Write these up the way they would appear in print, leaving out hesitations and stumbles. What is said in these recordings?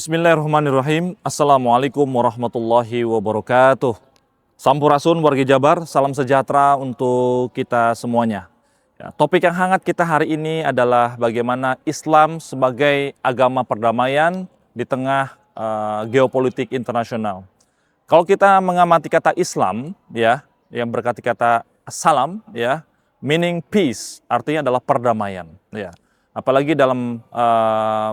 Bismillahirrahmanirrahim. Assalamualaikum warahmatullahi wabarakatuh. Sampurasun wargi Jabar, salam sejahtera untuk kita semuanya. Ya, topik yang hangat kita hari ini adalah bagaimana Islam sebagai agama perdamaian di tengah geopolitik internasional. Kalau kita mengamati kata Islam, ya, yang berarti kata salam, ya, meaning peace, artinya adalah perdamaian, ya. Apalagi dalam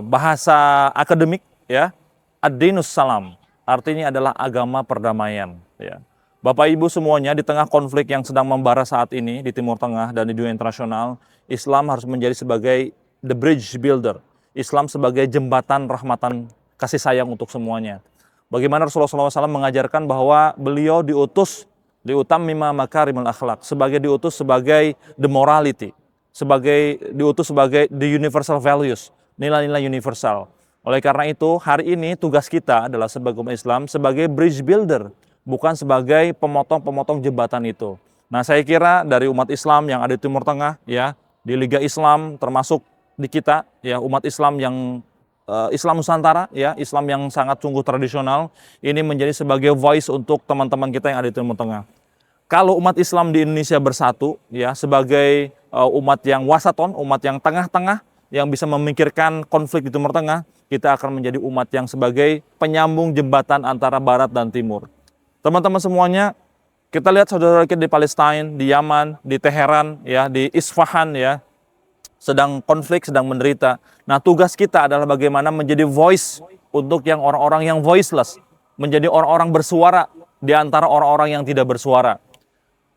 bahasa akademik, ya, ad-dinus salam, artinya adalah agama perdamaian, ya. Bapak Ibu semuanya, di tengah konflik yang sedang membara saat ini di Timur Tengah dan di dunia internasional, Islam harus menjadi sebagai the bridge builder. Islam sebagai jembatan rahmatan kasih sayang untuk semuanya. Bagaimana Rasulullah SAW mengajarkan bahwa beliau diutus liutammima makarimul akhlak, diutus sebagai the morality, diutus sebagai the universal values, nilai-nilai universal. Oleh karena itu, hari ini tugas kita adalah sebagai umat Islam sebagai bridge builder, bukan sebagai pemotong-pemotong jembatan itu. Nah, saya kira dari umat Islam yang ada di Timur Tengah, ya, di Liga Islam, termasuk di kita, ya, umat Islam yang Islam Nusantara, ya, Islam yang sangat sungguh tradisional, ini menjadi sebagai voice untuk teman-teman kita yang ada di Timur Tengah. Kalau umat Islam di Indonesia bersatu, ya, sebagai umat yang wasaton, umat yang tengah-tengah, yang bisa memikirkan konflik di Timur Tengah, kita akan menjadi umat yang sebagai penyambung jembatan antara Barat dan Timur. Teman-teman semuanya, kita lihat saudara kita di Palestina, di Yaman, di Teheran, ya, di Isfahan, ya, sedang konflik, sedang menderita. Nah, tugas kita adalah bagaimana menjadi voice untuk yang orang-orang yang voiceless, menjadi orang-orang bersuara di antara orang-orang yang tidak bersuara.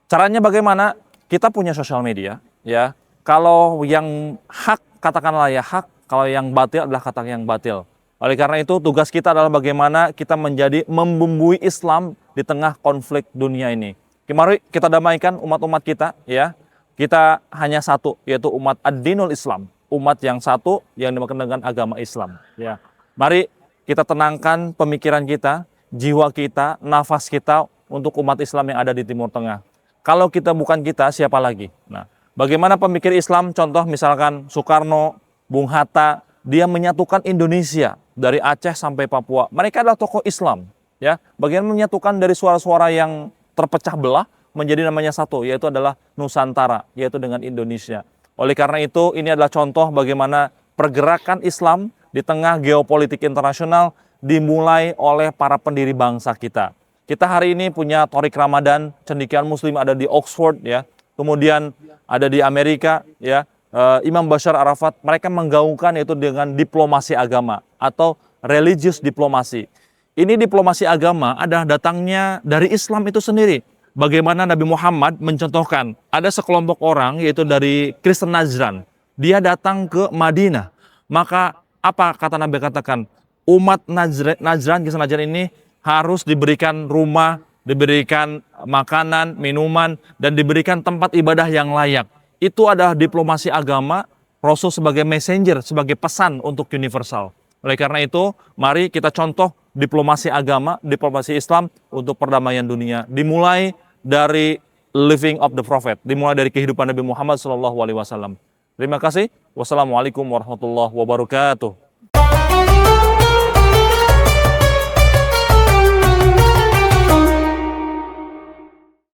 Caranya bagaimana? Kita punya sosial media, ya. Kalau yang hak, katakanlah ya hak, kalau yang batil adalah kata yang batil. Oleh karena itu, tugas kita adalah bagaimana kita menjadi membumbui Islam di tengah konflik dunia ini. Mari kita damaikan umat-umat kita, ya. Kita hanya satu, yaitu umat ad-dinul Islam, umat yang satu yang dimaksud dengan agama Islam, ya. Mari kita tenangkan pemikiran kita, jiwa kita, nafas kita untuk umat Islam yang ada di Timur Tengah. Kalau kita bukan kita, siapa lagi? Nah, bagaimana pemikir Islam? Contoh misalkan Soekarno, Bung Hatta, dia menyatukan Indonesia dari Aceh sampai Papua. Mereka adalah tokoh Islam, ya. Bagaimana menyatukan dari suara-suara yang terpecah belah menjadi namanya satu, yaitu adalah Nusantara, yaitu dengan Indonesia. Oleh karena itu, ini adalah contoh bagaimana pergerakan Islam di tengah geopolitik internasional dimulai oleh para pendiri bangsa kita. Kita hari ini punya Tariq Ramadan, cendekiawan Muslim ada di Oxford, ya. Kemudian ada di Amerika, ya. Imam Bashar Arafat, mereka menggaungkan yaitu dengan diplomasi agama atau religious diplomasi. Ini diplomasi agama adalah datangnya dari Islam itu sendiri. Bagaimana Nabi Muhammad mencontohkan, ada sekelompok orang yaitu dari Kristen Najran, dia datang ke Madinah. Maka apa kata Nabi katakan? Umat Najran, Kristen Najran ini harus diberikan rumah, diberikan makanan, minuman, dan diberikan tempat ibadah yang layak. Itu adalah diplomasi agama, Rasul sebagai messenger, sebagai pesan untuk universal. Oleh karena itu, mari kita contoh diplomasi agama, diplomasi Islam untuk perdamaian dunia. Dimulai dari living of the prophet, dimulai dari kehidupan Nabi Muhammad SAW. Terima kasih. Wassalamualaikum warahmatullahi wabarakatuh.